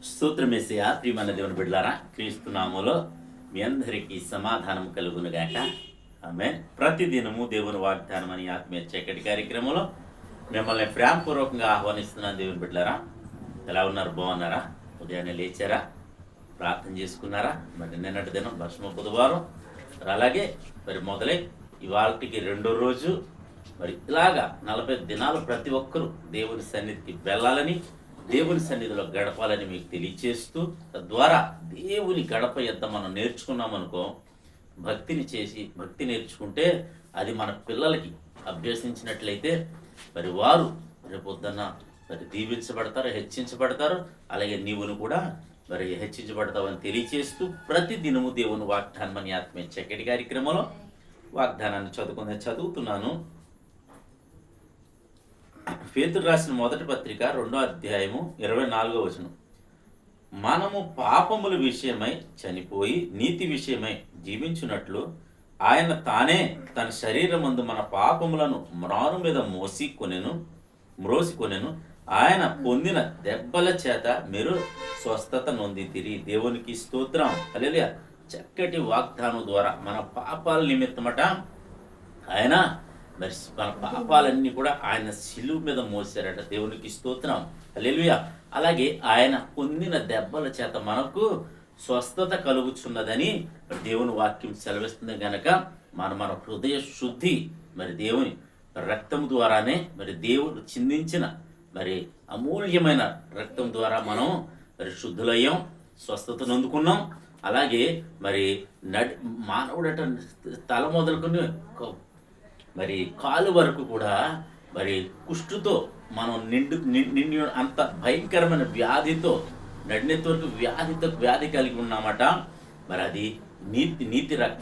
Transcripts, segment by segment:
స్తోత్రమేసయ్యా, ప్రియమైన దేవుని బిడ్డలారా, క్రీస్తు నామములో మీ అందరికీ సమాధానం కలుగునుగాక. ఆమేన్. ప్రతిదినము దేవుని వాగ్దానం అని ఆత్మీయ చక్కటి కార్యక్రమంలో మిమ్మల్ని ప్రేమపూర్వకంగా ఆహ్వానిస్తున్నాను. దేవుని బిడ్డలారా, ఎలా ఉన్నారు? బాగున్నారా? ఉదయాన్నే లేచారా? ప్రార్థన చేసుకున్నారా? మరి నిన్నటి దినం భస్మ బుధవారం, అలాగే మరి మొదలై ఇవాళకి రెండో రోజు. మరి ఇలాగా 40 దినాలు ప్రతి ఒక్కరూ దేవుని సన్నిధికి వెళ్ళాలని, దేవుని సన్నిధిలో గడపాలని మీకు తెలియచేస్తూ, తద్వారా దేవుని గడప ఎంత మనం నేర్చుకున్నామనుకో, భక్తిని చేసి భక్తి నేర్చుకుంటే అది మన పిల్లలకి అభ్యసించినట్లయితే మరి వారు రేపొద్దున్న మరి దీవించబడతారు, హెచ్చించబడతారు. అలాగే నీవును కూడా మరి హెచ్చించబడతావని తెలియచేస్తూ, ప్రతి దినము దేవుని వాగ్దానం అని ఆత్మీయ చక్కటి కార్యక్రమంలో వాగ్దానాన్ని చదువుతున్నాను. పేతురు రాసిన మొదటి పత్రిక 2వ అధ్యాయము 24వ వచనం. మనము పాపముల విషయమై చనిపోయి నీతి విషయమై జీవించున్నట్లు ఆయన తానే తన శరీరమందు మన పాపములను మ్రాను మీద మ్రోసికొనెను. ఆయన పొందిన దెబ్బల చేత మీరు స్వస్థత నొందితిరి. దేవునికి స్తోత్రం. హల్లెలూయా. చక్కటి వాగ్దానం ద్వారా మన పాపాల నిమిత్తమట ఆయన మరి మన పాపాలన్నీ కూడా ఆయన శిలువ మీద మోసారట. దేవునికి స్తోత్రం. హల్లెలూయా. అలాగే ఆయన పొందిన దెబ్బల చేత మనకు స్వస్థత కలుగుచున్నదని దేవుని వాక్యం సెలవిస్తుంది గనక మన హృదయ శుద్ధి మరి దేవుని రక్తం ద్వారానే, మరి దేవుడు చిందించిన మరి అమూల్యమైన రక్తం ద్వారా మనం మరి శుద్ధులయ్యాం, స్వస్థతను అందుకున్నాం. అలాగే మరి మానవుడట తల మొదలుకొని మరి కాలు వరకు కూడా మరి కుష్టుతో మనం నిండి అంత భయంకరమైన వ్యాధితో, నడినెత్తి వరకు వ్యాధి కలిగి ఉన్నామట. మరి అది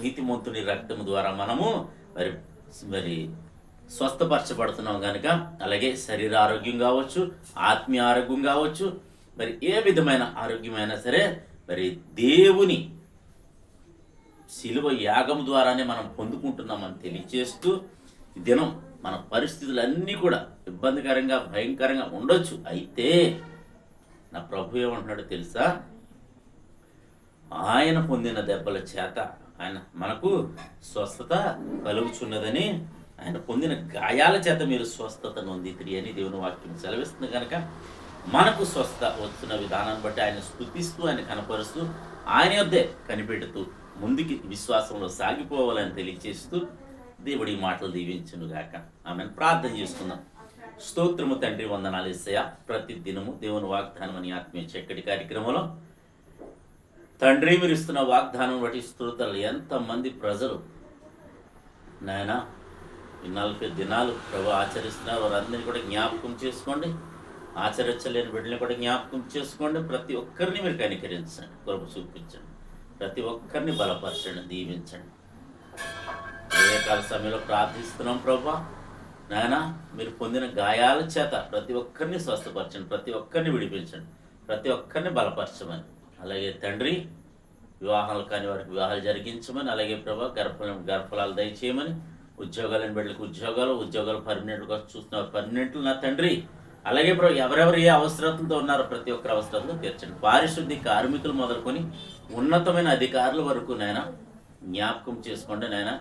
నీతిమంతుని రక్తం ద్వారా మనము మరి స్వస్థపరచబడుతున్నాం కనుక, అలాగే శరీర ఆరోగ్యం కావచ్చు, ఆత్మీయ ఆరోగ్యం కావచ్చు, మరి ఏ విధమైన ఆరోగ్యమైనా సరే మరి దేవుని శిలువ యాగం ద్వారానే మనం పొందుకుంటున్నామని తెలియచేస్తూ, ఈ దినం మన పరిస్థితులన్నీ కూడా ఇబ్బందికరంగా భయంకరంగా ఉండొచ్చు. అయితే నా ప్రభు ఏమంటున్నాడో తెలుసా? ఆయన పొందిన దెబ్బల చేత ఆయన మనకు స్వస్థత కలుగుచున్నదని, ఆయన పొందిన గాయాల చేత మీరు స్వస్థత నొందితిరి అని దేవుని వాక్యం సెలవిస్తుంది కనుక మనకు స్వస్థత వస్తున్న విధానాన్ని బట్టి ఆయన స్తుతిస్తూ, ఆయన కనపరుస్తూ, ఆయన యొద్దే కనిపెడుతూ ముందుకి విశ్వాసంలో సాగిపోవాలని తెలియచేస్తూ దేవుడి మాటలు దీవించునుగాక. ఆమెను ప్రార్థన చేసుకుందాం. స్తోత్రము తండ్రి, వందనాలు యేసయ్యా. ప్రతి దినము దేవుని వాగ్దానం అని ఆత్మీయ చక్కటి కార్యక్రమంలో తండ్రి మీరు ఇస్తున్న వాగ్దానం బట్టి స్తోత్రాలు. ఎంతమంది ప్రజలు నాయనా ఈ 40 దినాలు ప్రభు ఆచరిస్తున్నారు, వారందరినీ కూడా జ్ఞాపకం చేసుకోండి. ఆచరించలేని బిడ్డని కూడా జ్ఞాపకం చేసుకోండి. ప్రతి ఒక్కరిని మీరు కనికరించండి, కృప చూపించండి, ప్రతి ఒక్కరిని బలపరచండి, దీవించండి. ఉదయకాల సమయంలో ప్రార్థిస్తున్నాం ప్రభా, నాయన మీరు పొందిన గాయాల చేత ప్రతి ఒక్కరిని స్వస్థపరచండి, ప్రతి ఒక్కరిని విడిపించండి, ప్రతి ఒక్కరిని బలపరచమని. అలాగే తండ్రి వివాహాలు కాని వారికి వివాహాలు జరిగించమని, అలాగే ప్రభా గర్భఫలాలు దయచేయమని, ఉద్యోగాలను బిడ్డలకు ఉద్యోగాలు పర్మనెంట్గా చూస్తున్నారు, పర్మనెంట్లు నా తండ్రి. అలాగే ప్రభు ఎవరెవరు ఏ అవసరంతో ఉన్నారో ప్రతి ఒక్కరి అవసరంతో తీర్చండి. పారిశుద్ధ్య కార్మికులు మొదలుకొని ఉన్నతమైన అధికారుల వరకు నాయన జ్ఞాపకం చేసుకోండి. నాయన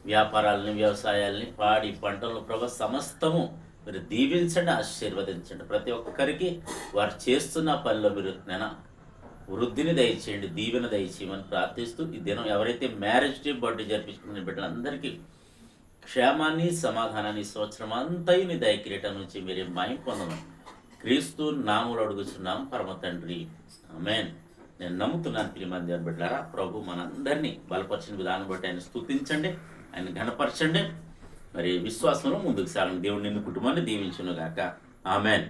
వ్యాపారాలని, వ్యవసాయాలని, పాడి పంటలను ప్రభు సమస్తము మీరు దీవించండి, ఆశీర్వదించండి. ప్రతి ఒక్కరికి వారు చేస్తున్న పనిలో మీరు నాయన వృద్ధిని దయచేయండి, దీవెన దయచేయమని ప్రార్థిస్తూ, ఈ దినం ఎవరైతే మ్యారేజ్ డే బర్త్డే జరిపించుకున్న బిడ్డలందరికీ క్షేమాన్ని, సమాధానాన్ని, సంవత్సరం అంతయు నీ దయకిరీటం నుంచి మీరే మహిమ పొందమని క్రీస్తు నామములో అడుగుచున్నాం పరమ తండ్రి. ఆమేన్. నేను నమ్ముతున్నాను ప్రియమైన దేవుని బిడ్డలారా, ప్రభు మనందరినీ బలపరిచిన విధానం బట్టి ఆయన స్తుతించండి, ఆయన ఘనపరచండి. మరి విశ్వాసంలో ముందుకు సాగండి. దేవుడు నిన్ను కుటుంబాన్ని దీవించునుగాక. ఆమేన్.